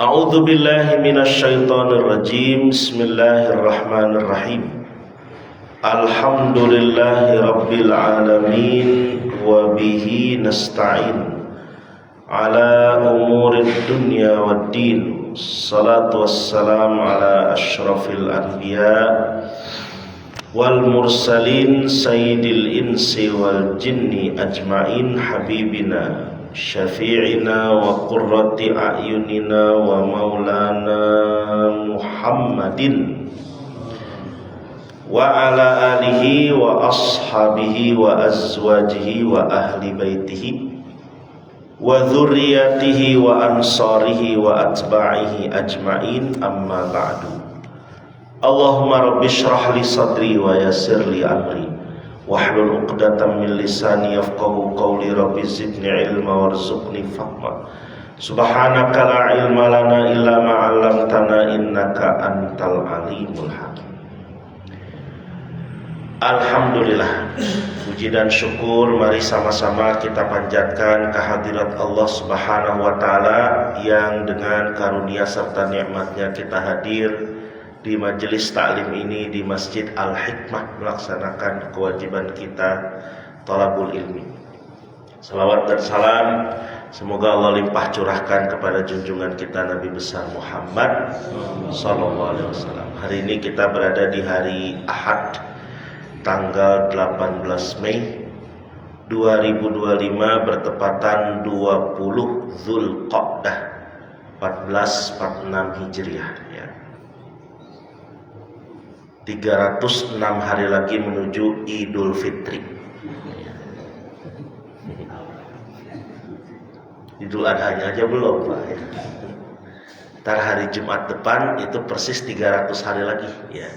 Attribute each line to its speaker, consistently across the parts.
Speaker 1: A'udzu billahi minasyaitonir rajim. Bismillahirrahmanirrahim. Alhamdulillahi rabbil alamin wa bihi nasta'in ala umurid dunya waddin. Salatu wassalamu ala asyrafil anbiya wal mursalin sayyidil insi wal jinni ajma'in habibina syafi'ina wa qurrati a'yunina wa maulana Muhammadin wa ala alihi wa ashabihi wa azwajihi wa ahli baitihi wa dzurriyyatihi wa ansarihi wa atba'ihi ajma'in, amma ba'du. Allahumma rabbi shrah li sadri wa yassir li amri wahlul 'uqdatam min lisani yafqahu qawli. Rabbi zidni ilma warzuqni fahma. Subhanaka la ilma lana illa ma 'allamtana innaka antal alimul hakim. Alhamdulillah, puji dan syukur mari sama-sama kita panjatkan kehadirat Allah Subhanahu wa taala yang dengan karunia serta nikmatnya kita hadir di majelis taklim ini di Masjid Al-Hikmah melaksanakan kewajiban kita thalabul ilmi. Salawat dan salam semoga Allah limpah curahkan kepada junjungan kita Nabi besar Muhammad sallallahu alaihi wasallam. Hari ini kita berada di hari Ahad tanggal 18 Mei 2025 bertepatan 20 Zulqa'dah 1446 Hijriah ya. 306 hari lagi menuju Idul Fitri. Idul Adhanya aja belum, Pak. Ntar hari Jumat depan itu persis 300 hari lagi ya.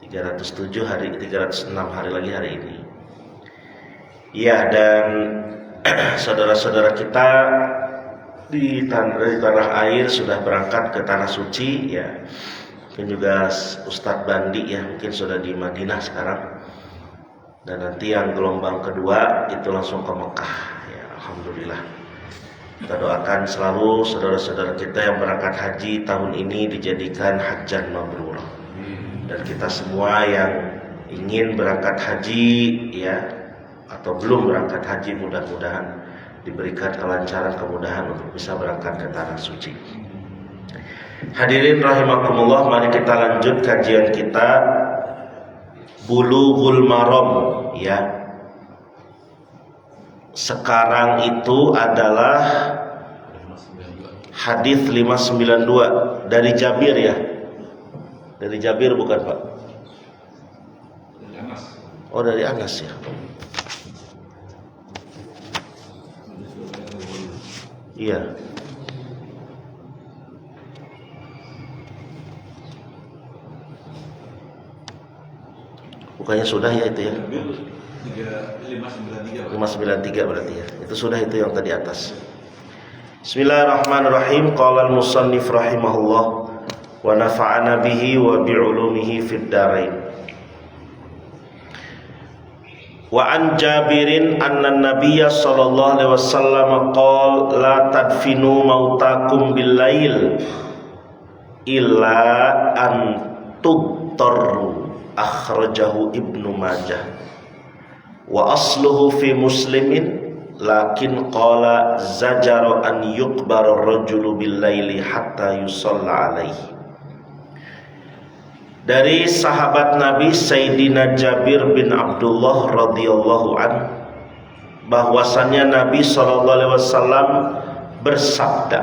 Speaker 1: 307 hari, 306 hari lagi hari ini. Ya, dan saudara-saudara kita di tanah air sudah berangkat ke tanah suci ya. Mungkin juga Ustadz Bandi ya, mungkin sudah di Madinah sekarang. Dan nanti yang gelombang kedua itu langsung ke Mekah ya, alhamdulillah. Kita doakan selalu saudara-saudara kita yang berangkat haji tahun ini dijadikan hajjan mabrurah. Dan kita semua yang ingin berangkat haji ya, atau belum berangkat haji, mudah-mudahan diberikan kelancaran, kemudahan untuk bisa berangkat ke tanah suci. Hadirin rahimakumullah, mari kita lanjut kajian kita Bulughul Maram ya. Sekarang itu adalah hadis 592 dari Jabir ya. Dari Jabir bukan, Pak? Dari Anas. Oh, dari Anas ya. Iya. Bukannya sudah ya itu ya? 593 berarti ya. Itu sudah itu yang tadi atas. Bismillahirrahmanirrahim. Qala al-musannif rahimahullah wa nafa'ana bihi wa bi'ulumihi fid dharain. Wa an Jabirin anna an-nabiyya sallallahu alaihi wasallam qala la tadfinu mautakum bil lail illa an tubtarru. Akhrajahu Ibnu Majah wa asluhu fi Muslimin lakin qala zajara an yuqbara ar-rajulu bil laili hatta yusalla alaihi. Dari sahabat Nabi Sayyidina Jabir bin Abdullah radhiyallahu an, bahwasannya Nabi sallallahu alaihi wasallam bersabda,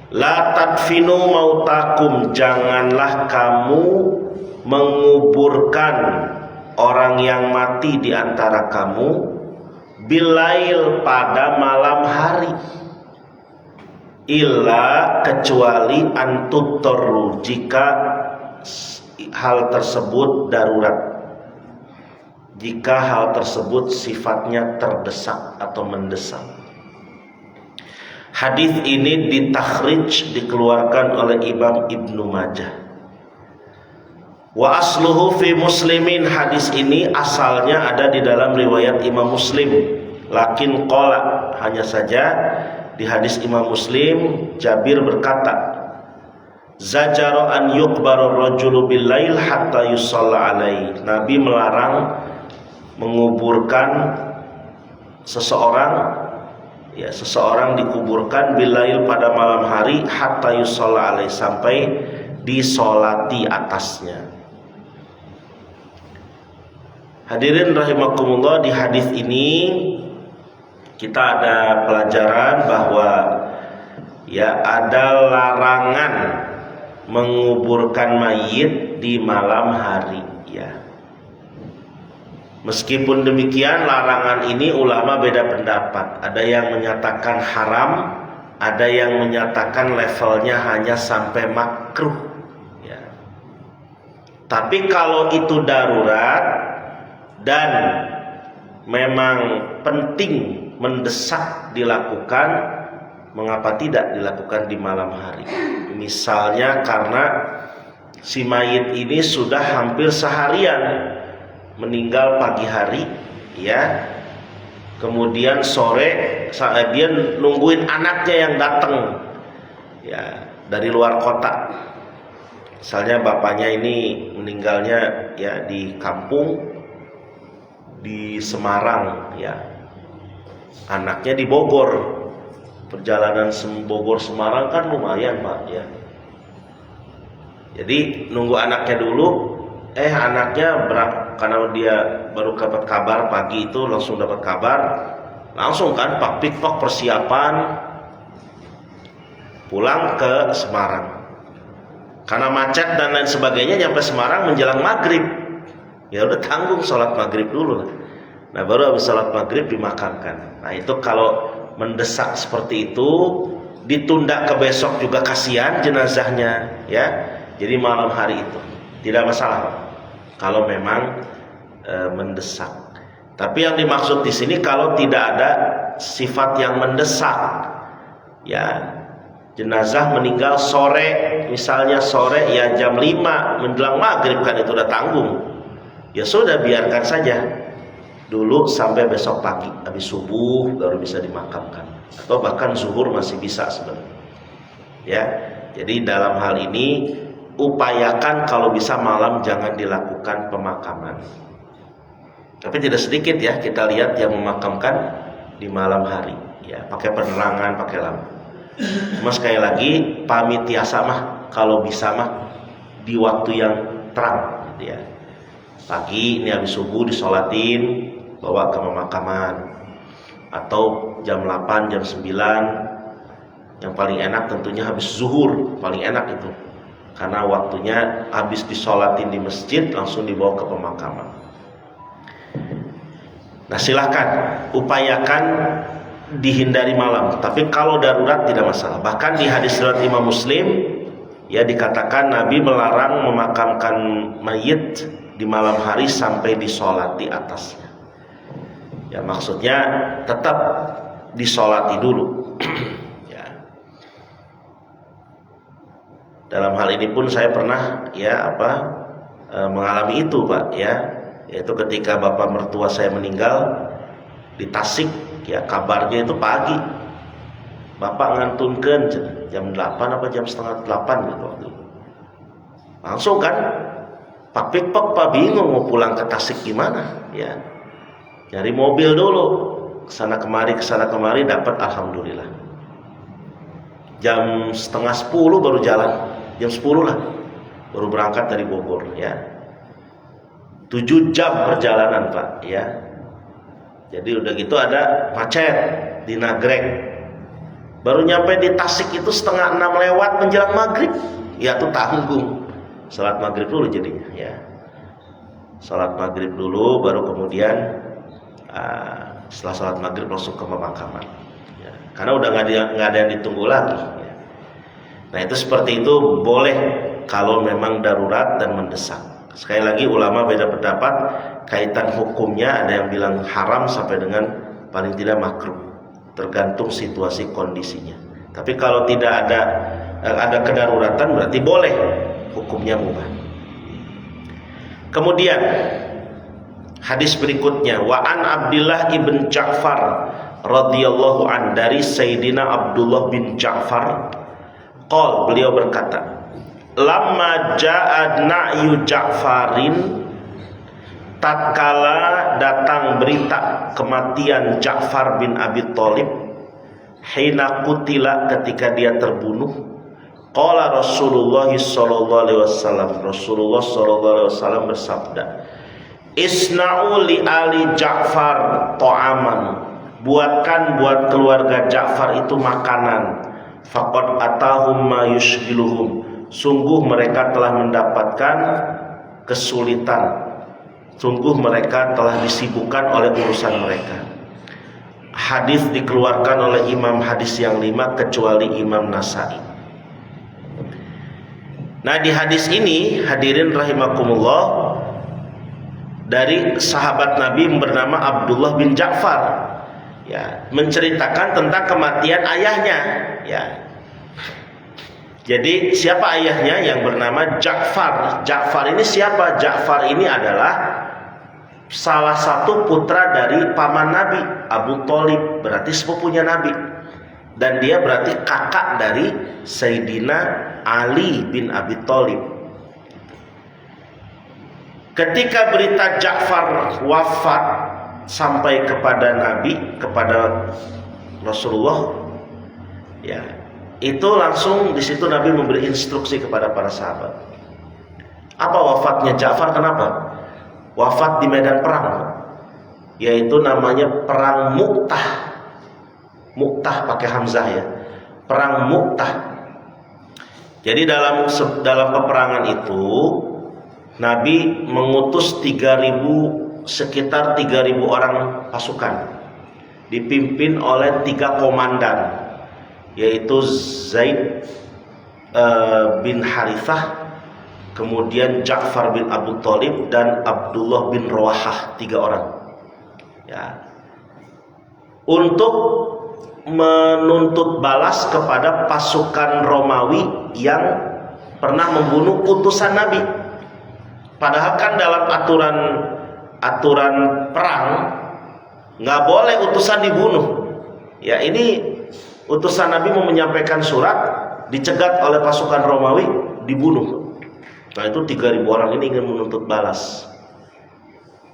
Speaker 1: la tadfinu mautakum, janganlah kamu menguburkan orang yang mati di antara kamu bilail, pada malam hari, illa, kecuali antuttoru, jika hal tersebut darurat, jika hal tersebut sifatnya terdesak atau mendesak. Hadis ini ditakhrij, dikeluarkan oleh Imam Ibnu Majah. Wa asluhu fi Muslimin, hadis ini asalnya ada di dalam riwayat Imam Muslim. Lakin qala, hanya saja di hadis Imam Muslim, Jabir berkata, zajara an yuqbaru rajulu bil lail hatta yusalla alaihi. Nabi melarang menguburkan seseorang, ya, seseorang dikuburkan bil lail pada malam hari hatta yusalla alaihi, sampai disolati atasnya. Hadirin rahimakumullah, di hadis ini kita ada pelajaran bahwa ya ada larangan menguburkan mayit di malam hari, ya. Meskipun demikian, larangan ini ulama beda pendapat. Ada yang menyatakan haram, ada yang menyatakan levelnya hanya sampai makruh, ya. Tapi kalau itu darurat dan memang penting, mendesak dilakukan, mengapa tidak dilakukan di malam hari? Misalnya karena si mayit ini sudah hampir seharian, meninggal pagi hari, ya. Kemudian sore dia nungguin anaknya yang datang, ya, dari luar kota. Misalnya bapaknya ini meninggalnya ya di kampung di Semarang, ya. Anaknya di Bogor. Perjalanan Bogor Semarang kan lumayan, Pak, ya. Jadi nunggu anaknya dulu, anaknya karena dia baru dapat kabar pagi itu, langsung dapat kabar, langsung kan pak pikpok persiapan pulang ke Semarang. Karena macet dan lain sebagainya, nyampe Semarang menjelang maghrib. Ya udah tanggung sholat maghrib dulu lah. Nah baru habis sholat maghrib dimakamkan. Nah itu kalau mendesak seperti itu, ditunda ke besok juga kasihan jenazahnya, ya. Jadi malam hari itu tidak masalah, Pak, kalau memang mendesak. Tapi yang dimaksud di sini kalau tidak ada sifat yang mendesak, ya. Jenazah meninggal sore, misalnya sore, ya jam 5 menjelang maghrib, kan itu udah tanggung. Ya sudah, biarkan saja dulu sampai besok pagi, habis subuh baru bisa dimakamkan, atau bahkan zuhur masih bisa sebenarnya, ya. Jadi dalam hal ini upayakan kalau bisa malam jangan dilakukan pemakaman. Tapi tidak sedikit, ya, kita lihat yang memakamkan di malam hari, ya, pakai penerangan, pakai lampu. Cuma sekali lagi pamitiasa mah kalau bisa mah di waktu yang terang, gitu ya. Pagi ini habis subuh disolatin, bawa ke pemakaman, atau jam 8, jam 9. Yang paling enak tentunya habis zuhur, paling enak itu, karena waktunya habis disolatin di masjid langsung dibawa ke pemakaman. Nah silahkan upayakan dihindari malam, tapi kalau darurat tidak masalah. Bahkan di hadis riwayat Imam Muslim, ya, dikatakan Nabi melarang memakamkan mayit di malam hari sampai disolati atasnya. Ya maksudnya tetap disolati dulu. Ya. Dalam hal ini pun saya pernah, ya, mengalami itu, Pak, ya. Yaitu ketika bapak mertua saya meninggal di Tasik, ya, kabarnya itu pagi. Bapak ngantunkeun jam 8 apa jam setengah 8 gitu waktu itu. Langsung kan Pak Pikpok, Pak, bingung mau pulang ke Tasik gimana, ya. Nyari mobil dulu, kesana kemari dapat, alhamdulillah. Jam setengah 10 baru jalan, jam 10 lah baru berangkat dari Bogor, ya. 7 jam perjalanan, Pak, ya. Jadi udah gitu ada macet di Nagrek. Baru nyampe di Tasik itu setengah 6 lewat menjelang maghrib, ya tuh tanggung. Salat maghrib dulu jadinya, ya. Salat maghrib dulu, baru kemudian setelah salat maghrib langsung ke pemakaman, ya. Karena udah nggak ada yang ditunggu lagi, ya. Nah itu seperti itu boleh kalau memang darurat dan mendesak. Sekali lagi ulama beda pendapat kaitan hukumnya, ada yang bilang haram sampai dengan paling tidak makruh, tergantung situasi kondisinya. Tapi kalau tidak ada kedaruratan berarti boleh, hukumnya mubah. Kemudian hadis berikutnya, wa an Abdullah ibn Ja'far radhiyallahu an dari Sayyidina Abdullah bin Ja'far qol, beliau berkata, lamma ja'a na'yu Ja'farin, tatkala datang berita kematian Ja'far bin Abi Thalib, hina qutila, ketika dia terbunuh, qala Rasulullah sallallahu alaihi wasallam, Rasulullah sallallahu alaihi wasallam bersabda, isna'u li ali Ja'far ta'aman, buatkan buat keluarga Ja'far itu makanan, faqad atahum ma yushghiluhum, sungguh mereka telah mendapatkan kesulitan, sungguh mereka telah disibukkan oleh urusan mereka. Hadis dikeluarkan oleh imam hadis yang 5 kecuali Imam Nasai. Nah, di hadis ini hadirin rahimakumullah, dari sahabat Nabi bernama Abdullah bin Ja'far, ya, menceritakan tentang kematian ayahnya, ya. Jadi siapa ayahnya? Yang bernama Ja'far. Ja'far ini siapa? Ja'far ini adalah salah satu putra dari paman Nabi, Abu Thalib, berarti sepupunya Nabi. Dan dia berarti kakak dari Sayyidina Ali bin Abi Thalib. Ketika berita Ja'far wafat sampai kepada Nabi, kepada Rasulullah, ya, itu langsung di situ Nabi memberi instruksi kepada para sahabat. Apa wafatnya Ja'far? Kenapa? Wafat di medan perang, yaitu namanya perang Mu'tah. Mu'tah pakai hamzah, ya, perang Mu'tah. Jadi dalam peperangan itu Nabi mengutus sekitar 3.000 orang pasukan, dipimpin oleh 3 komandan, yaitu Zaid bin Harithah, kemudian Ja'far bin Abu Thalib, dan Abdullah bin Rawahah, 3 orang, ya, untuk menuntut balas kepada pasukan Romawi yang pernah membunuh utusan Nabi. Padahal kan dalam aturan perang nggak boleh utusan dibunuh. Ya, ini utusan Nabi mau menyampaikan surat, dicegat oleh pasukan Romawi, dibunuh. Nah, itu 3.000 orang ini ingin menuntut balas.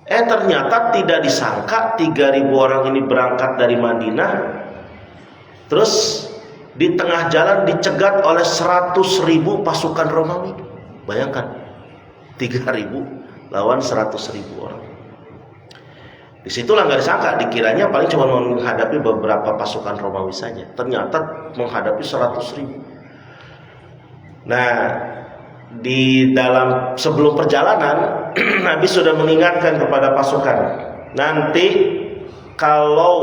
Speaker 1: Ternyata tidak disangka 3.000 orang ini berangkat dari Madinah, terus di tengah jalan dicegat oleh 100.000 pasukan Romawi. Bayangkan, 3.000 lawan 100.000 orang. Disitulah nggak disangka, dikiranya paling cuma menghadapi beberapa pasukan Romawi saja. Ternyata menghadapi 100.000. Nah, di dalam sebelum perjalanan Nabi sudah mengingatkan kepada pasukan, nanti kalau,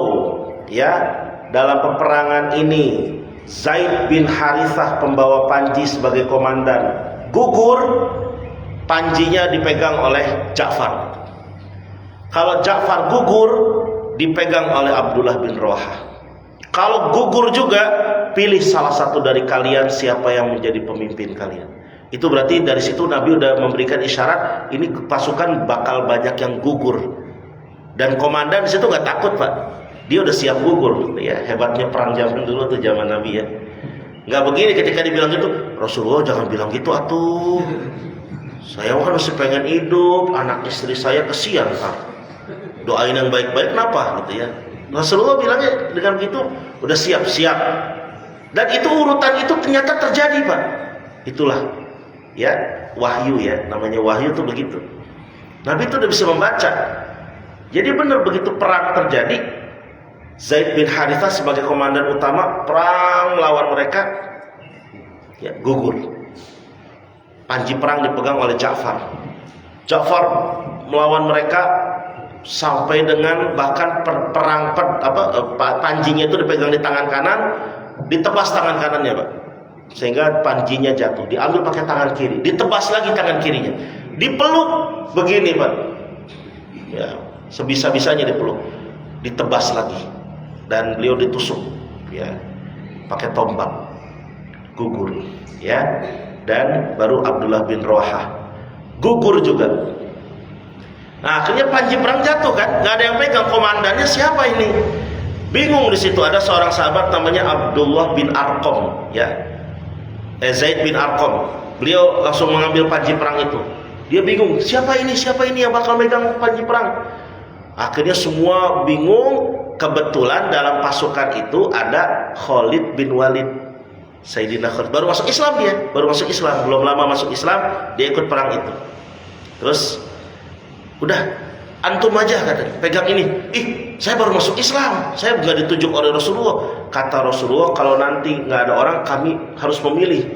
Speaker 1: ya, dalam peperangan ini Zaid bin Harithah pembawa panji sebagai komandan gugur, panjinya dipegang oleh Ja'far. Kalau Ja'far gugur, dipegang oleh Abdullah bin Rawahah. Kalau gugur juga, pilih salah satu dari kalian siapa yang menjadi pemimpin kalian. Itu berarti dari situ Nabi udah memberikan isyarat, ini pasukan bakal banyak yang gugur. Dan komandan di situ nggak takut, Pak. Dia udah siap gugur, ya. Hebatnya perang zaman dulu tuh, zaman Nabi, ya. Nggak begini ketika dibilang gitu, Rasulullah jangan bilang gitu atuh. Saya kan masih pengen hidup, anak istri saya kesian, Pak. Doain yang baik-baik, kenapa gitu, ya. Rasulullah bilangnya dengan begitu, udah siap-siap. Dan itu urutan itu ternyata terjadi, Pak. Itulah, ya, wahyu, ya. Namanya wahyu tuh begitu. Nabi itu udah bisa membaca. Jadi benar begitu perang terjadi, Zaid bin Harithah sebagai komandan utama perang melawan mereka, ya, gugur. Panji perang dipegang oleh Ja'far. Ja'far melawan mereka sampai dengan bahkan panjinya itu dipegang di tangan kanan, ditebas tangan kanannya, Pak, sehingga panjinya jatuh. Diambil pakai tangan kiri, ditebas lagi tangan kirinya, dipeluk begini, Pak, ya, sebisa-bisanya dipeluk, ditebas lagi, dan beliau ditusuk, ya, pakai tombak, gugur, ya. Dan baru Abdullah bin Rawahah gugur juga. Nah, akhirnya panji perang jatuh kan, nggak ada yang pegang. Komandannya siapa ini? Bingung di situ, ada seorang sahabat namanya Abdullah bin Arqam, ya. Zaid bin Arqam. Beliau langsung mengambil panji perang itu. Dia bingung, siapa ini yang bakal megang panji perang? Akhirnya semua bingung. Kebetulan dalam pasukan itu ada Khalid bin Walid. Sayyidina Khalid baru masuk Islam, belum lama masuk Islam, dia ikut perang itu. Terus udah, antum aja katanya, pegang ini. Saya baru masuk Islam, saya nggak ditunjuk oleh Rasulullah. Kata Rasulullah, kalau nanti nggak ada orang, kami harus memilih.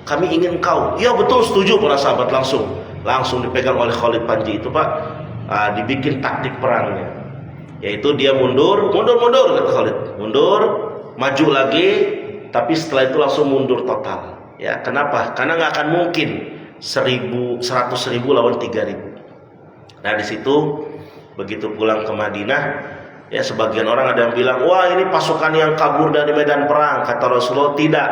Speaker 1: Kami ingin kau. Ya betul, setuju para sahabat. Langsung dipegang oleh Khalid panji itu, Pak. Dibikin taktik perangnya, yaitu dia mundur kata Khalid. Mundur, maju lagi, tapi setelah itu langsung mundur total. Ya, kenapa? Karena nggak akan mungkin 100.000 lawan 3.000. Nah di situ begitu pulang ke Madinah, ya sebagian orang ada yang bilang, wah ini pasukan yang kabur dari medan perang. Kata Rasulullah, tidak,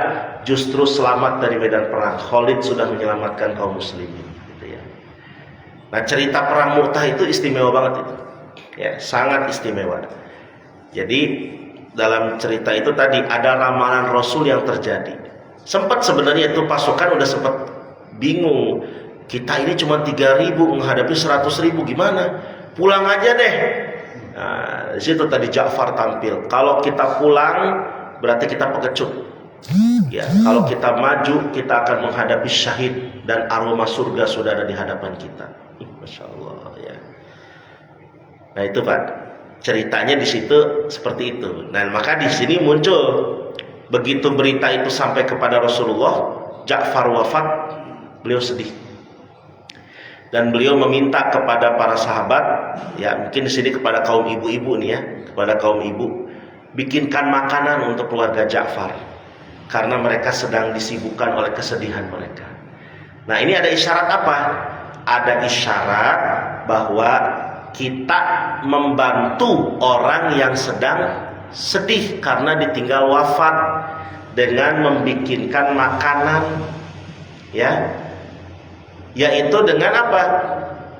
Speaker 1: justru selamat dari medan perang. Khalid sudah menyelamatkan kaum muslimin. Gitu ya. Nah cerita perang Mu'tah itu istimewa banget itu, ya sangat istimewa. Jadi dalam cerita itu tadi ada ramalan Rasul yang terjadi. Sempat sebenarnya itu pasukan udah sempat bingung. Kita ini cuma 3.000 menghadapi 100.000, gimana? Pulang aja deh. Nah, di situ tadi Ja'far tampil. Kalau kita pulang berarti kita pengecut. Ya, kalau kita maju kita akan menghadapi syahid dan aroma surga sudah ada di hadapan kita. Masya Allah ya. Nah itu Pak, ceritanya di situ seperti itu. Nah maka di sini muncul, begitu berita itu sampai kepada Rasulullah, Ja'far wafat, beliau sedih. Dan beliau meminta kepada para sahabat, ya mungkin di sini kepada kaum ibu-ibu nih ya, kepada kaum ibu, bikinkan makanan untuk keluarga Ja'far, karena mereka sedang disibukkan oleh kesedihan mereka. Nah ini ada isyarat apa? Ada isyarat bahwa kita membantu orang yang sedang sedih karena ditinggal wafat dengan membikinkan makanan, ya. Yaitu dengan apa?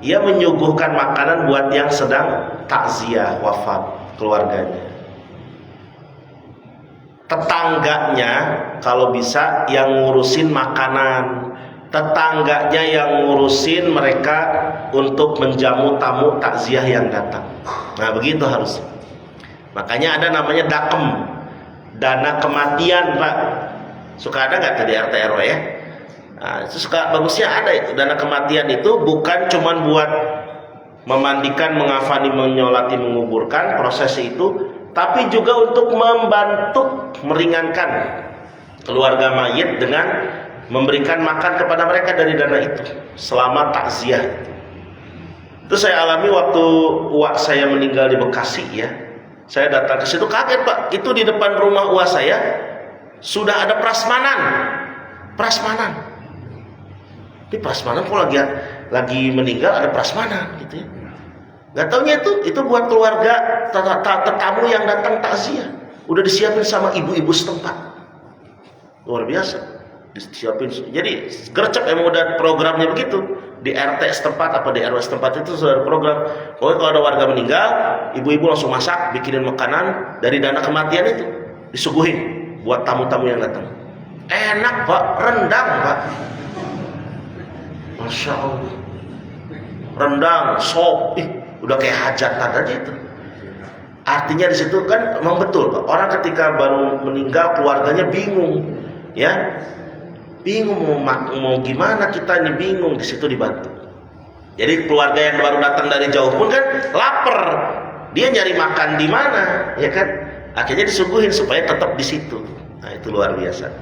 Speaker 1: Ia menyuguhkan makanan buat yang sedang takziah wafat keluarganya. Tetangganya kalau bisa yang ngurusin makanan, tetangganya yang ngurusin mereka untuk menjamu tamu takziah yang datang. Nah begitu harus. Makanya ada namanya dakem, dana kematian Pak. Suka ada nggak tadi RT RW ya? Nah, itu suka bagusnya ada itu. Dana kematian itu bukan cuman buat memandikan, mengafani, menyolati, menguburkan, prosesi itu, tapi juga untuk membantu meringankan keluarga mayit dengan memberikan makan kepada mereka dari dana itu selama takziah. Itu saya alami waktu uak saya meninggal di Bekasi ya. Saya datang ke situ kaget Pak, itu di depan rumah uak saya sudah ada prasmanan. Di prasmanan kok lagi meninggal ada prasmanan gitu ya. Gak taunya itu buat keluarga tetamu yang datang takziah. Udah disiapin sama ibu-ibu setempat. Luar biasa. Disiapin. Jadi gercep emang udah programnya begitu. Di RT setempat apa di RW setempat itu sudah ada program. Pokoknya kalau ada warga meninggal, ibu-ibu langsung masak, bikinin makanan dari dana kematian itu, disuguhin buat tamu-tamu yang datang. Enak Pak, rendang Pak. Masya Allah. Rendang, sop, udah kayak hajatan aja itu. Artinya di situ kan memang betul Pak. Orang ketika baru meninggal keluarganya bingung, ya, bingung mau gimana kita ini bingung, di situ dibantu. Jadi keluarga yang baru datang dari jauh pun kan lapar, dia nyari makan di mana, ya kan? Akhirnya disuguhin supaya tetap di situ. Nah itu luar biasa.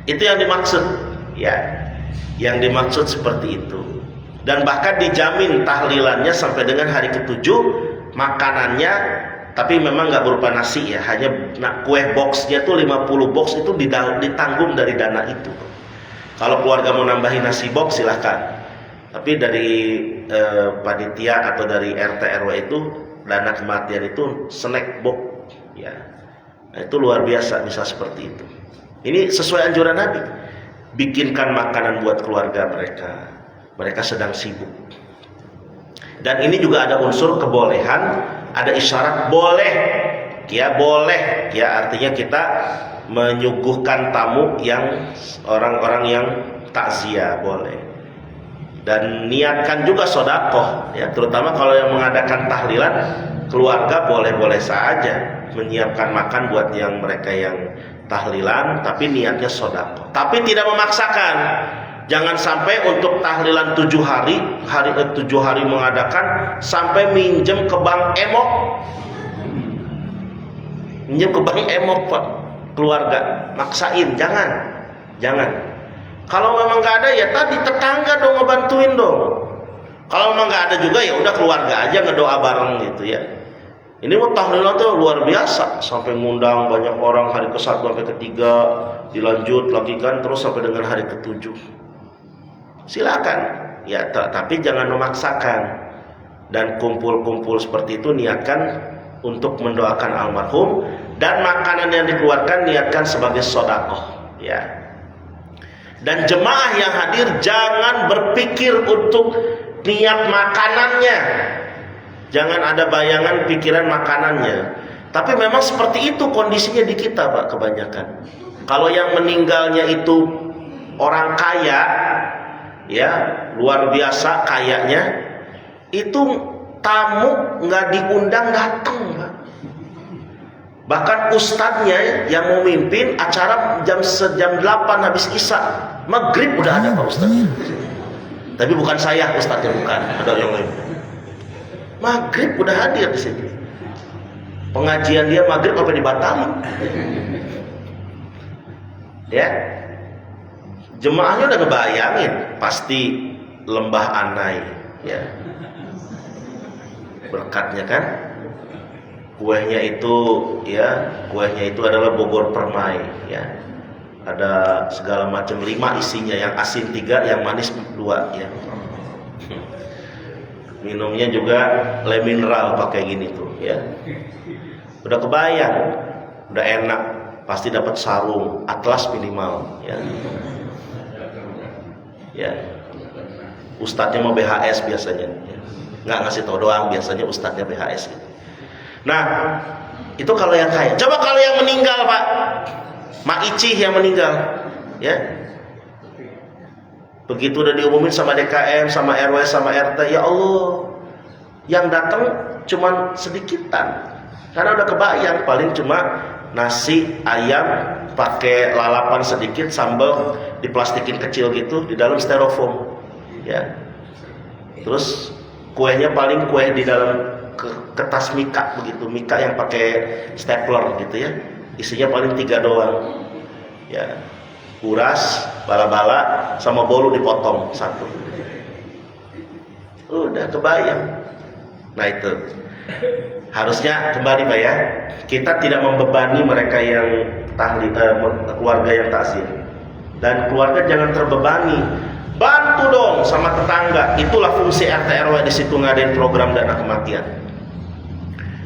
Speaker 1: Itu yang dimaksud, ya. Yang dimaksud seperti itu. Dan bahkan dijamin tahlilannya sampai dengan hari ke-7, makanannya tapi memang nggak berupa nasi ya, hanya kue boxnya tuh 50 box itu ditanggung dari dana itu. Kalau keluarga mau nambahin nasi box silahkan, tapi dari panitia atau dari RT RW itu dana kematian itu snack box ya. Nah, itu luar biasa bisa seperti itu. Ini sesuai anjuran Nabi. Bikinkan makanan buat keluarga mereka sedang sibuk. Dan ini juga ada unsur kebolehan, ada isyarat boleh ya boleh, ya artinya kita menyuguhkan tamu yang orang-orang yang takziah boleh. Dan niatkan juga sedekah, ya terutama kalau yang mengadakan tahlilan keluarga boleh-boleh saja menyiapkan makan buat yang mereka yang tahlilan, tapi niatnya sedekah. Tapi tidak memaksakan. Jangan sampai untuk tahlilan 7 hari 7 hari mengadakan sampai minjem ke bank emok. Minjem ke bank emok Pak, keluarga maksain, jangan. Kalau memang nggak ada ya tadi tetangga dong ngebantuin dong. Kalau memang nggak ada juga ya udah keluarga aja ngedoa bareng gitu ya. Ini mau tahlilan tuh luar biasa, sampai ngundang banyak orang hari ke-1 sampai ke-3, dilanjut lagi kan terus sampai dengan hari ke-7. Silakan ya, tapi jangan memaksakan. Dan kumpul-kumpul seperti itu niatkan untuk mendoakan almarhum, dan makanan yang dikeluarkan niatkan sebagai sedekah ya. Dan jemaah yang hadir jangan berpikir untuk niat makanannya. Jangan ada bayangan pikiran makanannya. Tapi memang seperti itu kondisinya di kita Pak kebanyakan. Kalau yang meninggalnya itu orang kaya, ya luar biasa kayanya, itu tamu nggak diundang datang Pak. Bahkan ustadznya yang mau mimpin acara jam 8 habis isya, maghrib udah ada Pak ustadznya. Tapi bukan saya ustadznya, bukan, ada yang lain. Maghrib udah hadir di situ. Pengajian dia maghrib sampai dibatalin. Ya, jemaahnya udah ngebayangin pasti lembah Anai, ya. Berkatnya kan. Kuehnya itu adalah Bogor Permai ya. Ada segala macam 5 isinya, yang asin 3, yang manis 2 ya. Minumnya juga le mineral pakai gini tuh ya. Udah kebayang, udah enak, pasti dapat sarung atlas minimal ya. Ya. Ustadznya mau BHS biasanya ya. Nggak ngasih tau doang, biasanya ustadznya BHS gitu. Nah, itu kalau yang kaya. Coba kalau yang meninggal, Pak. Mak Icih yang meninggal, ya. Begitu udah diumumin sama DKM, sama RW, sama RT, ya Allah, yang datang cuman sedikitan. Karena udah kebayang, paling cuma nasi, ayam, pakai lalapan sedikit, sambal diplastikin kecil gitu, di dalam styrofoam, ya. Terus kuenya paling kue di dalam kertas mika begitu, mika yang pakai stapler gitu ya, isinya paling 3 doang ya, uras, bala-bala sama bolu dipotong 1, udah kebayang. Nah itu harusnya kembali Pak ya, kita tidak membebani mereka yang keluarga yang takziah, dan keluarga jangan terbebani. Bantu dong sama tetangga, itulah fungsi RT RW di situ, ngadain program dana kematian.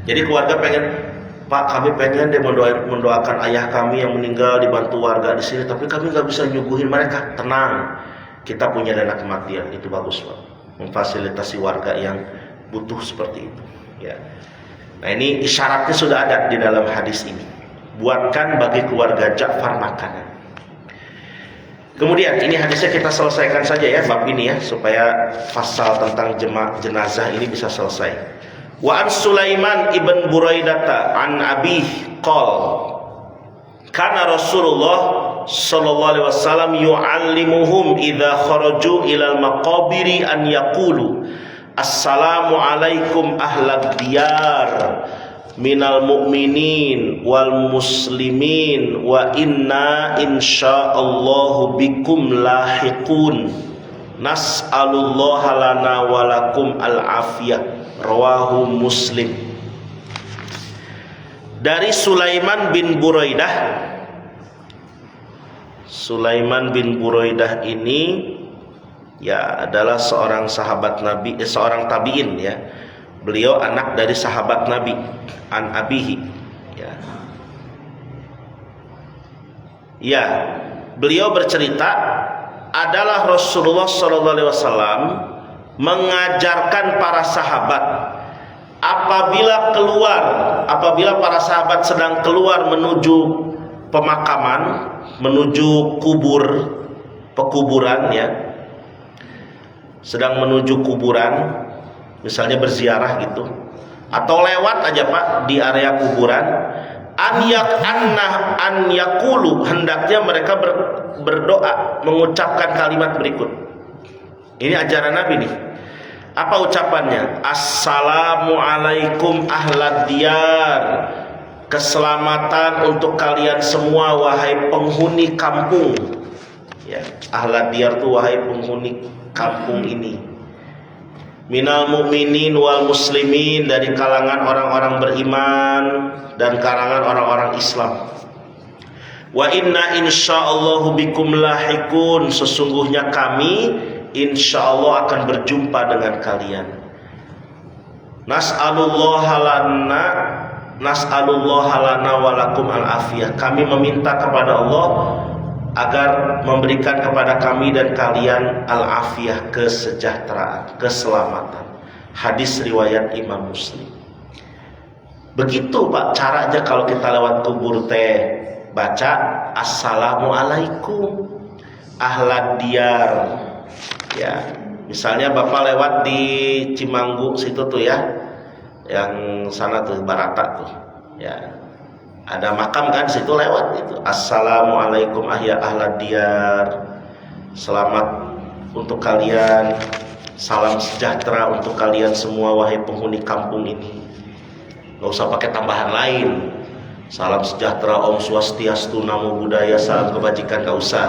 Speaker 1: Jadi keluarga pengen, Pak kami pengen deh mendoakan ayah kami yang meninggal, dibantu warga di sini, tapi kami nggak bisa nyuguhin mereka. Tenang, kita punya dana kematian, itu bagus Pak, memfasilitasi warga yang butuh seperti itu. Ya. Nah ini isyaratnya sudah ada di dalam hadis ini. Buatkan bagi keluarga Ja'far makanan. Kemudian ini hadisnya kita selesaikan saja ya bab ini ya, supaya pasal tentang jenazah ini bisa selesai. Wa an Sulaiman ibn Buraidata an Abi qol kana Rasulullah sallallahu alaihi wasallam yu'allimuhum idza kharaju ilal maqabiri an yaqulu assalamu alaikum ahlad diyar minal mu'minin wal muslimin wa inna insyaallahu bikum lahiqun nas'alullaha lana walakum al-afiyah. Rawahu Muslim. Dari Sulaiman bin Buraidah. Sulaiman bin Buraidah ini ya adalah seorang sahabat Nabi, seorang tabi'in ya. Beliau anak dari sahabat Nabi, an abihi ya. Ya, beliau bercerita adalah Rasulullah sallallahu alaihi wasallam mengajarkan para sahabat apabila para sahabat sedang keluar menuju pemakaman, menuju pekuburan ya, sedang menuju kuburan, misalnya berziarah gitu, atau lewat aja Pak di area kuburan, an yakulu, hendaknya mereka berdoa, mengucapkan kalimat berikut. Ini ajaran Nabi nih. Apa ucapannya? Assalamualaikum ahlad diyar. Keselamatan untuk kalian semua wahai penghuni kampung. Ya, ahlad diyar itu wahai penghuni kampung ini. Minal mu'minin wal muslimin, dari kalangan orang-orang beriman dan kalangan orang-orang Islam. Wa inna insyaallahu bikum lahikun, sesungguhnya kami insyaallah akan berjumpa dengan kalian. Nas'alullaha lana wa lakum al-afiyah. Kami meminta kepada Allah agar memberikan kepada kami dan kalian al-afiyah, kesejahteraan, keselamatan. Hadis riwayat Imam Muslim. Begitu Pak caranya kalau kita lewat kubur teh, baca assalamualaikum ahlad diyar. Ya, misalnya Bapak lewat di Cimanggu situ tuh ya, yang sana tuh Barata tuh, ya, ada makam kan situ, lewat itu assalamualaikum ahlad diyar, selamat untuk kalian, salam sejahtera untuk kalian semua wahai penghuni kampung ini. Gak usah pakai tambahan lain, salam sejahtera, om swastiastu, namo buddhaya, salam kebajikan, gak usah.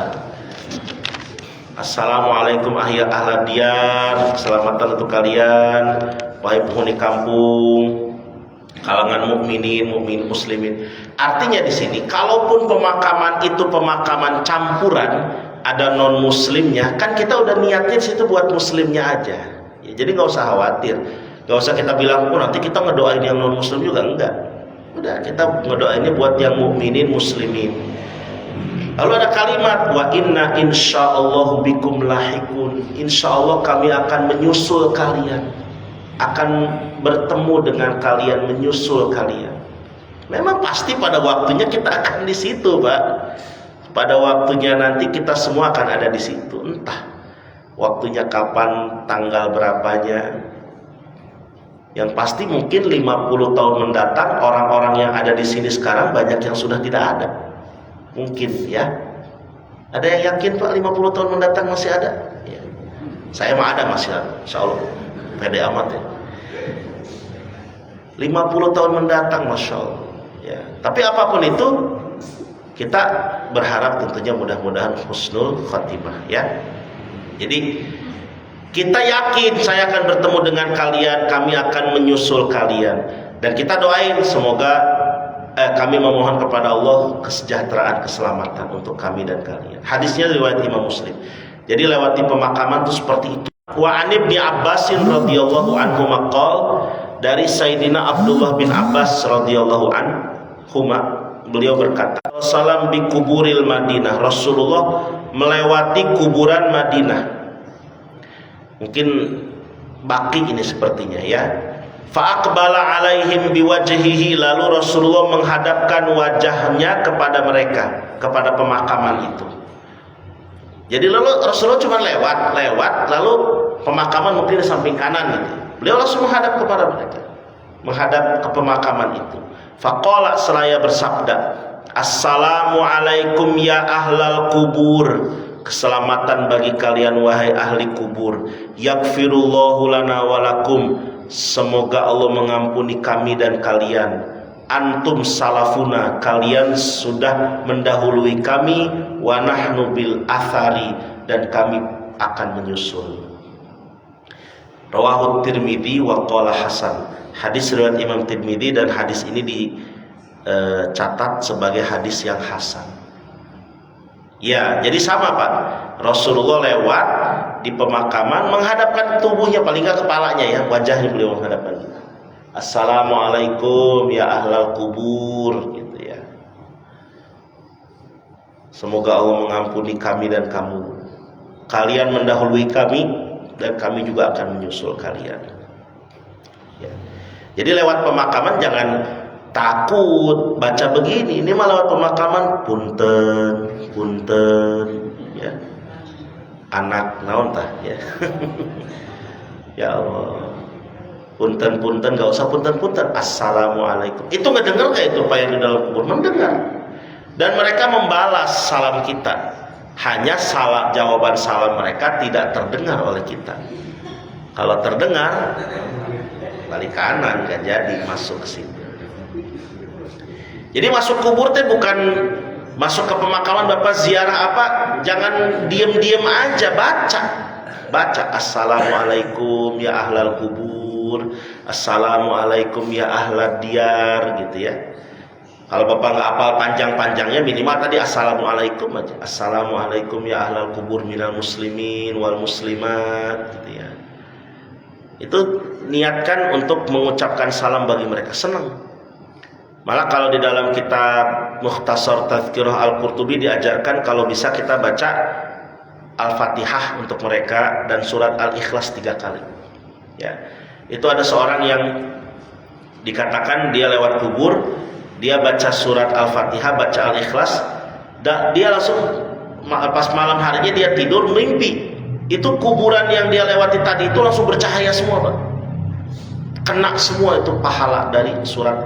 Speaker 1: Assalamualaikum ahlad diyar, keselamatan untuk kalian wahai penghuni kampung, kalangan mukminin muslimin. Artinya di sini, kalaupun pemakaman itu pemakaman campuran, ada non muslimnya, kan kita udah niatnya di situ buat muslimnya aja. Ya, jadi nggak usah khawatir, nggak usah kita bilang, oh nanti kita ngedoain yang non muslim juga, enggak. Udah, kita ngedoainnya buat yang mukminin muslimin. Lalu ada kalimat wa inna insyaallahu bikum lahikun. Insyaallah kami akan menyusul kalian, akan bertemu dengan kalian, menyusul kalian. Memang pasti pada waktunya kita akan di situ, Pak. Pada waktunya nanti kita semua akan ada di situ. Entah waktunya kapan, tanggal berapanya. Yang pasti mungkin 50 tahun mendatang orang-orang yang ada di sini sekarang banyak yang sudah tidak ada. Mungkin ya. Ada yang yakin Pak 50 tahun mendatang masih ada? Ya. Saya mah ada, masih ada, insyaallah. Pede amat ya. 50 tahun mendatang, masya Allah ya. Tapi apapun itu, kita berharap tentunya mudah-mudahan husnul khotimah ya. Jadi kita yakin saya akan bertemu dengan kalian, kami akan menyusul kalian, dan kita doain semoga kami memohon kepada Allah kesejahteraan, keselamatan untuk kami dan kalian. Hadisnya riwayat Imam Muslim. Jadi lewati pemakaman itu seperti itu. Wa an Ibnu Abbasin radhiyallahu anhu maqal, dari Sayyidina Abdullah bin Abbas radhiyallahu anhuma, beliau berkata, salam bi kuburil Madinah, Rasulullah melewati kuburan Madinah. Mungkin Baqi ini sepertinya ya. Fa aqbala alaihim biwajhihi, lalu Rasulullah menghadapkan wajahnya kepada mereka, kepada pemakaman itu. Jadi lalu Rasulullah cuma lewat, lalu pemakaman mungkin di samping kanan gitu. Beliau langsung menghadap kepada mereka, menghadap ke pemakaman itu. Faqala, seraya bersabda, assalamualaikum ya ahlal kubur, keselamatan bagi kalian wahai ahli kubur. Yaghfirullahu lana walakum, semoga Allah mengampuni kami dan kalian. Antum salafuna, kalian sudah mendahului kami. Wa nahnu bil athari, dan kami akan menyusul. Rawahu Tirmidzi wa qala hasan. Hadis riwayat Imam Tirmidzi, dan hadis ini dicatat sebagai hadis yang hasan. Ya, jadi sama Pak. Rasulullah lewat di pemakaman menghadapkan tubuhnya, paling nggak kepalanya ya, wajahnya beliau menghadapkan kita. Assalamualaikum ya ahlal kubur gitu ya. Semoga Allah mengampuni kami dan kamu. Kalian mendahului kami dan kami juga akan menyusul kalian. Ya. Jadi lewat pemakaman jangan takut baca begini. Ini malah lewat pemakaman punten, punten, ya. Anak naon tah ya. Ya Allah. Punten-punten, gak usah punten-punten. Assalamualaikum. Itu nggak dengar nggak itu Pak yang di dalam kubur? Mendengar. Dan mereka membalas salam kita. Hanya jawaban salam mereka tidak terdengar oleh kita. Kalau terdengar, balik kanan kan jadi masuk ke situ. Jadi masuk kubur teh bukan masuk ke pemakaman Bapak ziarah apa, jangan diem-diem aja, baca assalamualaikum ya ahlal kubur, assalamualaikum ya ahlad diyar gitu ya. Kalau Bapak nggak hafal panjang-panjangnya, minimal tadi assalamualaikum aja. Assalamualaikum ya ahlal kubur minal muslimin wal muslimat gitu ya. Itu niatkan untuk mengucapkan salam bagi mereka, senang. Malah kalau di dalam kitab Mukhtasar Tadhkirah Al-Qurtubi diajarkan kalau bisa kita baca Al-Fatihah untuk mereka dan surat Al-Ikhlas 3 kali. Ya. Itu ada seorang yang dikatakan dia lewat kubur, dia baca surat Al-Fatihah, baca Al-Ikhlas, dan dia langsung pas malam harinya dia tidur mimpi. Itu kuburan yang dia lewati tadi itu langsung bercahaya semua, Pak. Kena semua itu pahala dari surat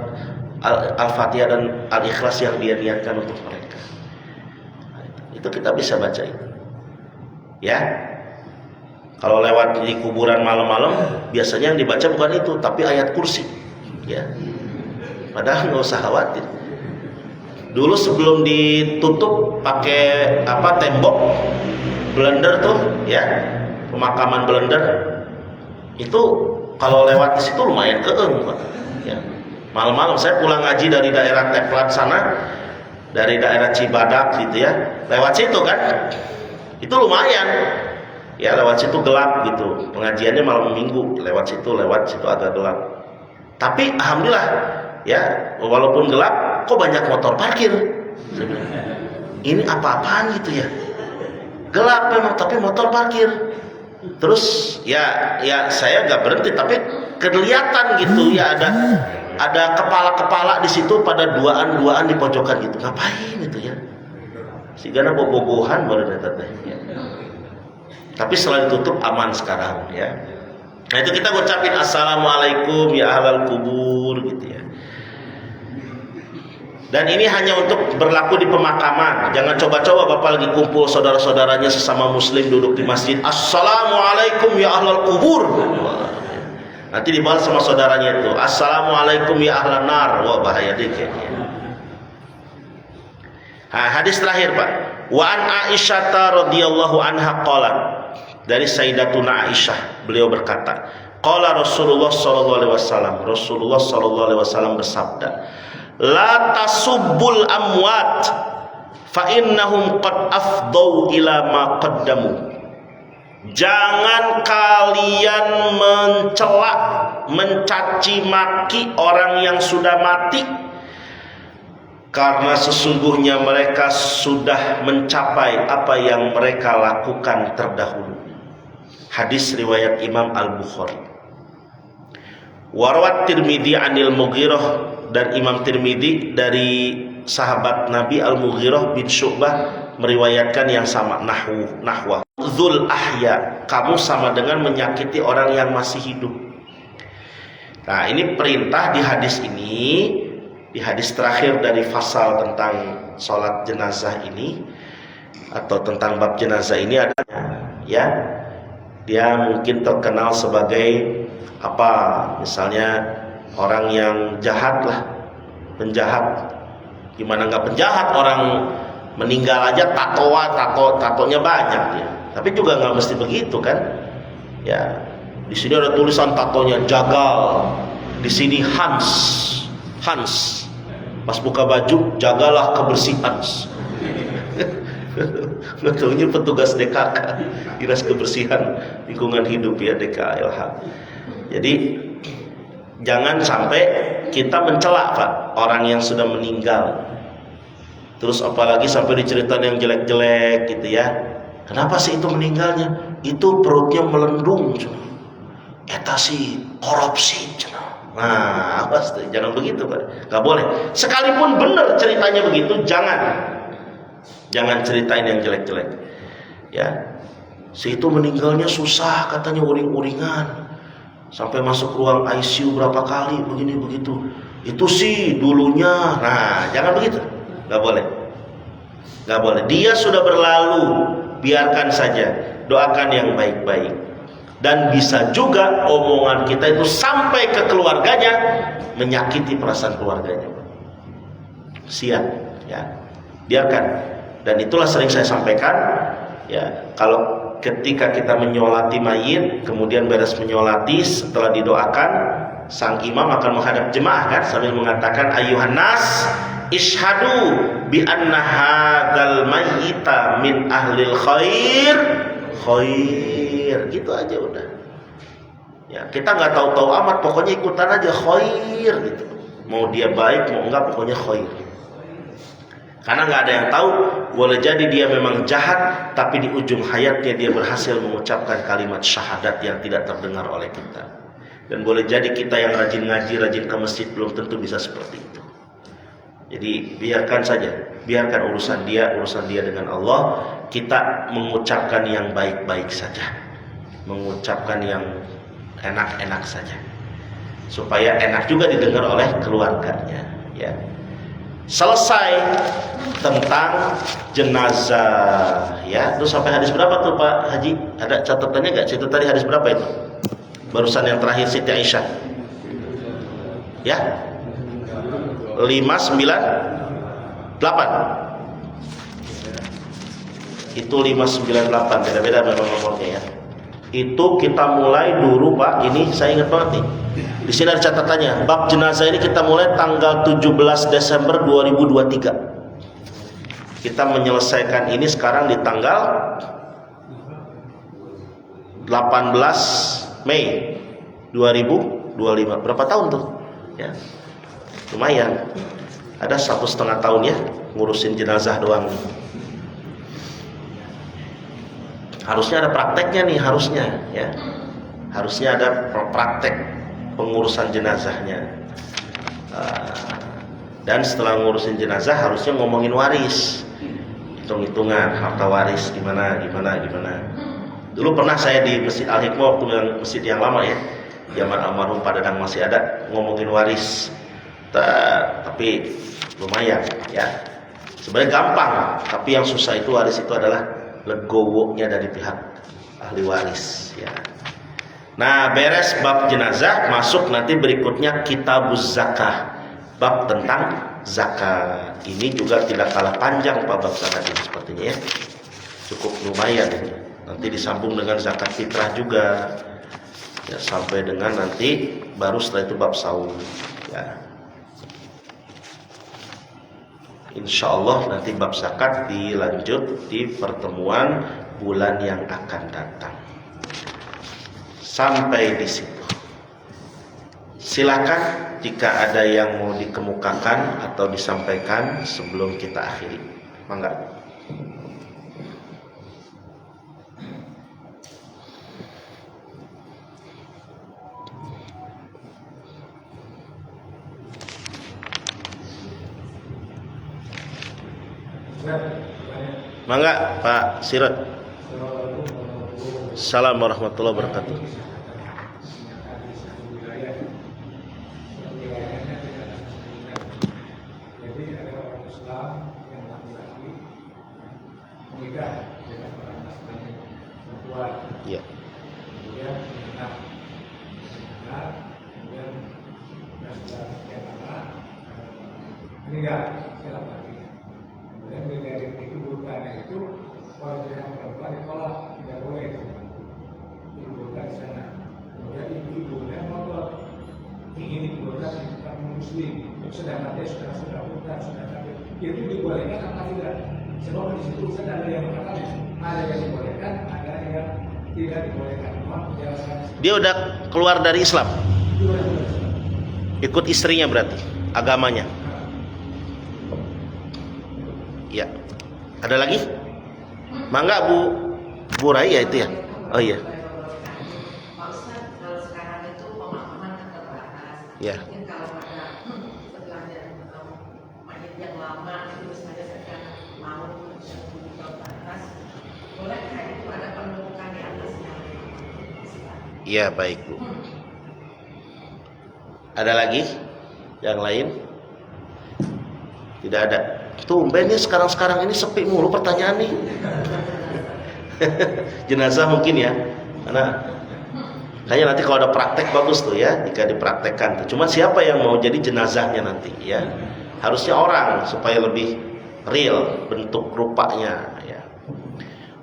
Speaker 1: Al-Fatihah dan Al-Ikhlas yang dia niatkan untuk mereka. Itu kita bisa baca itu. Ya. Kalau lewat di kuburan malam-malam, biasanya yang dibaca bukan itu, tapi ayat kursi. Ya. Padahal nggak usah khawatir. Dulu sebelum ditutup pakai tembok Belender tuh, ya, pemakaman Belender itu kalau lewat di situ lumayan keeng, Pak. Ya. Malam-malam saya pulang ngaji dari daerah Teplat sana, dari daerah Cibadak gitu ya, lewat situ kan, itu lumayan. Ya lewat situ gelap gitu, pengajiannya malam minggu, lewat situ agak gelap. Tapi alhamdulillah, ya walaupun gelap, kok banyak motor parkir. Ini apa-apaan gitu ya? Gelap memang, tapi motor parkir. Terus ya saya nggak berhenti, tapi kelihatan gitu ya ada kepala-kepala di situ pada duaan di pojokan gitu. Ngapain gitu ya? Sigana bobogohan baru datang ya. Tapi setelah ditutup aman sekarang ya. Nah itu kita ucapin assalamualaikum ya ahlal kubur gitu ya. Dan ini hanya untuk berlaku di pemakaman. Jangan coba-coba Bapak lagi kumpul saudara-saudaranya sesama muslim duduk di masjid, assalamualaikum ya ahlal kubur. Nanti dibalas sama saudaranya itu, assalamualaikum ya ahlan nar. Wah bahaya deh kayaknya. Nah, hadis terakhir Pak. Wa an Aisyah radhiyallahu anha qalat. Dari Sayyidatuna Aisyah, beliau berkata, qala Rasulullah sallallahu alaihi wasallam. Rasulullah sallallahu alaihi wasallam bersabda, la tasubbul amwat fa innahum qad afdau ila ma qaddamu. Jangan kalian mencela, mencaci maki orang yang sudah mati, karena sesungguhnya mereka sudah mencapai apa yang mereka lakukan terdahulu. Hadis riwayat Imam Al-Bukhari. Warawat Tirmidzi anil Mughirah, dan Imam Tirmidzi dari sahabat Nabi Al-Mughirah bin Syu'bah meriwayatkan yang sama, nahwa Dzul ahya, kamu sama dengan menyakiti orang yang masih hidup. Nah ini perintah di hadis ini, di hadis terakhir dari fasal tentang sholat jenazah ini atau tentang bab jenazah ini adanya, ya dia mungkin terkenal sebagai apa, misalnya orang yang jahat lah, penjahat. Gimana nggak penjahat, orang meninggal aja tatonya banyak ya. Tapi juga nggak mesti begitu kan? Ya, di sini ada tulisan tatonya jagal, di sini Hans. Pas buka baju, jagalah kebersihan. Betulnya petugas DKK, dinas kebersihan lingkungan hidup ya, DKLH. Jadi jangan sampai kita mencela Pak orang yang sudah meninggal. Terus apalagi sampai diceritain yang jelek-jelek gitu ya. Kenapa sih itu meninggalnya? Itu perutnya melendung, eta sih korupsi. Nah, awas tuh, jangan begitu Pak. Gak boleh. Sekalipun benar ceritanya begitu, jangan ceritain yang jelek-jelek. Ya, si itu meninggalnya susah, katanya uring-uringan, sampai masuk ruang ICU berapa kali, begini begitu. Itu sih dulunya. Nah, jangan begitu. Gak boleh. Gak boleh. Dia sudah berlalu, biarkan saja. Doakan yang baik-baik. Dan bisa juga omongan kita itu sampai ke keluarganya, menyakiti perasaan keluarganya. Siap, ya. Biarkan. Dan itulah sering saya sampaikan, ya, kalau ketika kita menyolati mayit, kemudian beres menyolati, setelah didoakan, sang imam akan menghadap jemaah kan, sambil mengatakan, ayuhan nas ishadu bi anna hadzal mayyita min ahlil khair gitu aja udah. Ya, kita nggak tahu-tahu amat, pokoknya ikutan aja khair gitu. Mau dia baik mau enggak, pokoknya khair. Karena nggak ada yang tahu, boleh jadi dia memang jahat, tapi di ujung hayatnya dia berhasil mengucapkan kalimat syahadat yang tidak terdengar oleh kita. Dan boleh jadi kita yang rajin ngaji, rajin ke masjid belum tentu bisa seperti itu. Jadi biarkan saja, biarkan urusan dia dengan Allah. Kita mengucapkan yang baik-baik saja, mengucapkan yang enak-enak saja, supaya enak juga didengar oleh keluarganya. Ya. Selesai tentang jenazah. Ya, terus sampai hadis berapa tuh Pak Haji? Ada catatannya nggak? Itu tadi hadis berapa itu? Barusan yang terakhir Siti Aisyah. Ya. 598. Itu 598, beda-beda memang nomornya ya. Itu kita mulai dulu Pak, ini saya ingat banget nih. Di sini ada catatannya, bab jenazah ini kita mulai tanggal 17 Desember 2023. Kita menyelesaikan ini sekarang di tanggal 18 Mei 2025. Berapa tahun tuh? Ya. Lumayan. Ada 1,5 tahun ya ngurusin jenazah doang. Harusnya ada prakteknya nih, harusnya ya. Harusnya ada praktek pengurusan jenazahnya. Dan setelah ngurusin jenazah harusnya ngomongin waris. Hitung-hitungan harta waris gimana. Dulu pernah saya di Masjid Al-Hikmah, waktu yang masjid yang lama ya. Zaman almarhum Pak Dadang masih ada, ngomongin waris. Tapi lumayan ya. Sebenarnya gampang, tapi yang susah itu waris itu adalah legowonya dari pihak ahli waris ya. Nah, beres bab jenazah, masuk nanti berikutnya kitabuz zakah, bab tentang zakat. Ini juga tidak kalah panjang Pak bab zakat ini sepertinya ya. Cukup lumayan ini. Nanti disambung dengan zakat fitrah juga. Ya, sampai dengan nanti baru setelah itu bab saum ya. Insya Allah nanti bab zakat dilanjut di pertemuan bulan yang akan datang. Sampai di situ. Silakan jika ada yang mau dikemukakan atau disampaikan sebelum kita akhiri. Mangga. Mangga Pak Sirot. Assalamualaikum warahmatullahi wabarakatuh.
Speaker 2: Jadi ada orang Islam yang laki-laki menikah dengan orang perempuan.
Speaker 1: Iya.
Speaker 2: Kemudian anak, kemudian sekian anak meninggal siapa lagi. Kemudian dari dikuburkannya itu orang yang perempuan ditolak, tidak boleh dikuburkan di sana. Kemudian ibunya ngotot ingin dikuburkan di tempat muslim, sedangkan dia sudah bukan, sudah kafir. Itu dibolehkan apa tidak? Sebab di situ ada yang mengatakan ada yang dibolehkan, ada yang tidak dibolehkan.
Speaker 1: Dia udah keluar dari Islam. Ikut istrinya berarti agamanya. Ya. Ada lagi? Mangga Bu Raya itu ya. Oh iya. Ya.
Speaker 3: Mungkin kalau ada setelahnya mayat yang lama itu misalnya sedang mau yang dibuka batas, bolehkah itu ada penumpukan di atasnya?
Speaker 1: Iya, baik Bu. Ada lagi yang lain? Tidak ada. Tumben nih sekarang ini sepi mulu pertanyaan nih. Jenazah mungkin ya, karena kayaknya nanti kalau ada praktek bagus tuh ya, jika dipraktekkan tuh. Cuma siapa yang mau jadi jenazahnya nanti ya? Harusnya orang supaya lebih real bentuk rupanya ya.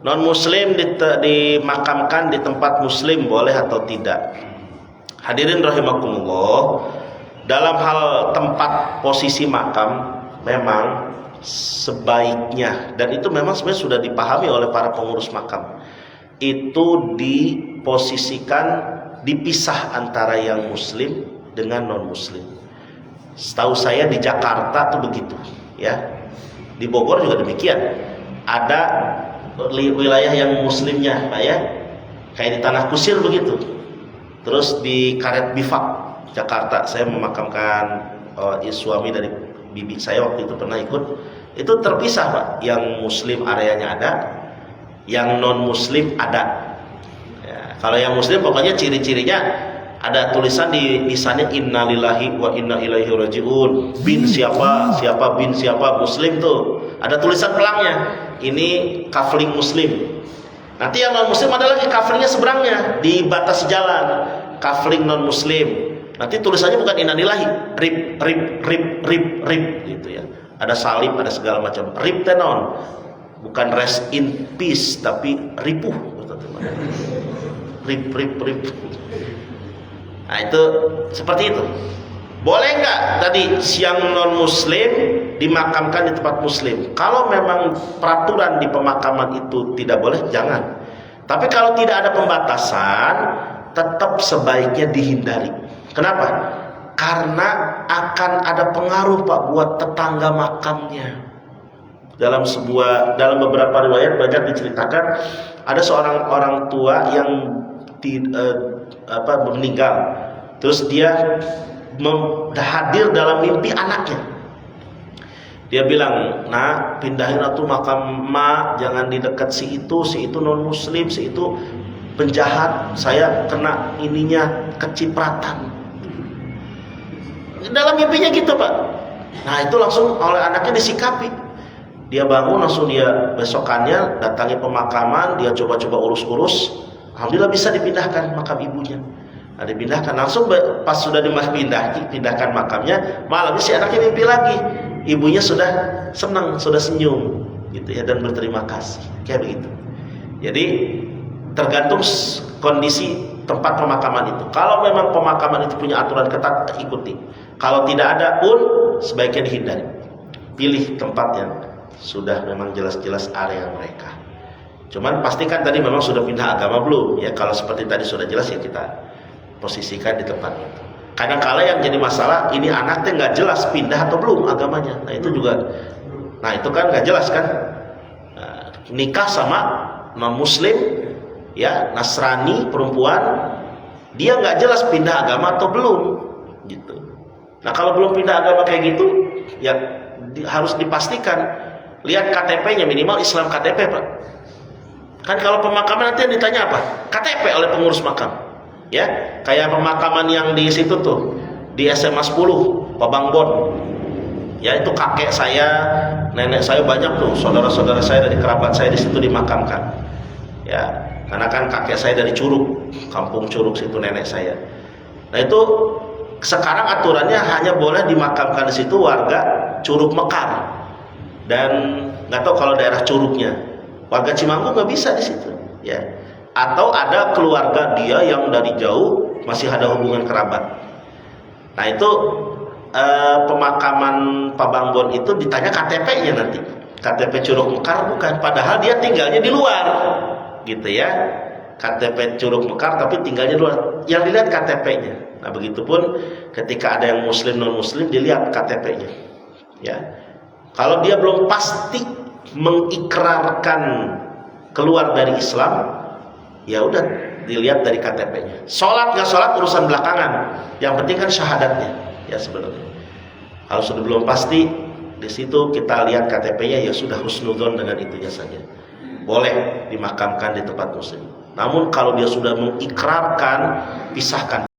Speaker 1: Non muslim dimakamkan di tempat muslim boleh atau tidak? Hadirin rahimakumullah, dalam hal tempat posisi makam memang sebaiknya, dan itu memang sebenarnya sudah dipahami oleh para pengurus makam, itu diposisikan, dipisah antara yang muslim dengan non muslim. Setahu saya di Jakarta tuh begitu ya, di Bogor juga demikian. Ada wilayah yang muslimnya Pak ya, kayak di Tanah Kusir begitu. Terus di Karet Bifak Jakarta, saya memakamkan suami dari bibi saya waktu itu pernah ikut. Itu terpisah Pak, yang muslim areanya ada, yang non muslim ada ya. Kalau yang muslim pokoknya ciri-cirinya ada tulisan di nisannya innalillahi wa inna ilaihi rajiun, bin siapa bin siapa, muslim tuh ada tulisan pelangnya, ini kafling muslim. Nanti yang non muslim ada lagi kaflingnya seberangnya di batas jalan, kafling non muslim. Nanti tulisannya bukan innalillahi, rip gitu ya. Ada salib, ada segala macam. Rip tenon, bukan rest in peace, tapi ripuh. Rip. Nah itu seperti itu. Boleh nggak tadi siang non muslim dimakamkan di tempat muslim? Kalau memang peraturan di pemakaman itu tidak boleh, jangan. Tapi kalau tidak ada pembatasan, tetap sebaiknya dihindari. Kenapa? Karena akan ada pengaruh Pak buat tetangga makamnya. Dalam beberapa riwayat banyak diceritakan ada seorang orang tua yang meninggal, terus dia hadir dalam mimpi anaknya. Dia bilang, "Nak, pindahin atuh makam emak, jangan di dekat si itu non muslim, si itu penjahat, saya kena ininya kecipratan." Dalam mimpinya gitu Pak. Nah itu langsung oleh anaknya disikapi. Dia bangun, langsung dia besokannya datangi pemakaman, dia coba-coba urus-urus. Alhamdulillah bisa dipindahkan makam ibunya. Nah dipindahkan langsung pas sudah dipindahkan makamnya, malamnya si anaknya mimpi lagi. Ibunya sudah senang, sudah senyum gitu ya, dan berterima kasih. Kayak begitu. Jadi tergantung kondisi tempat pemakaman itu. Kalau memang pemakaman itu punya aturan ketat, ikuti. Kalau tidak ada pun sebaiknya dihindari. Pilih tempat yang sudah memang jelas-jelas area mereka. Cuman pastikan tadi memang sudah pindah agama belum ya. Kalau seperti tadi sudah jelas ya kita posisikan di tempat itu. Kadang-kala yang jadi masalah ini anaknya nggak jelas pindah atau belum agamanya. Nah itu juga, nah itu kan nggak jelas kan. Nikah sama non muslim ya, Nasrani perempuan, dia nggak jelas pindah agama atau belum gitu. Nah kalau belum pindah agama kayak gitu ya harus dipastikan, lihat KTP-nya, minimal Islam KTP Pak. Kan kalau pemakaman nanti yang ditanya apa? KTP oleh pengurus makam ya, kayak pemakaman yang di situ tuh di SMA 10 Pabangbon ya, itu kakek saya, nenek saya, banyak tuh saudara-saudara saya dari kerabat saya di situ dimakamkan ya. Karena kan kakek saya dari Curug, kampung Curug situ nenek saya. Nah itu sekarang aturannya hanya boleh dimakamkan di situ warga Curug Mekar, dan nggak tahu kalau daerah Curugnya, warga Cimanggu nggak bisa di situ ya. Atau ada keluarga dia yang dari jauh masih ada hubungan kerabat. Nah itu pemakaman Pabangbon itu ditanya KTP-nya nanti, KTP Curug Mekar bukan, padahal dia tinggalnya di luar gitu ya. KTP Curug Mekar tapi tinggalnya di luar, yang dilihat KTP-nya. Nah begitupun ketika ada yang muslim non muslim dilihat KTP-nya ya. Kalau dia belum pasti mengikrarkan keluar dari Islam, ya udah dilihat dari KTP-nya. Sholat nggak sholat urusan belakangan, yang penting kan syahadatnya ya sebenarnya. Kalau sudah belum pasti, di situ kita lihat KTP-nya, ya sudah husnudzon dengan itunya saja. Boleh dimakamkan di tempat muslim. Namun kalau dia sudah mengikrarkan, pisahkan.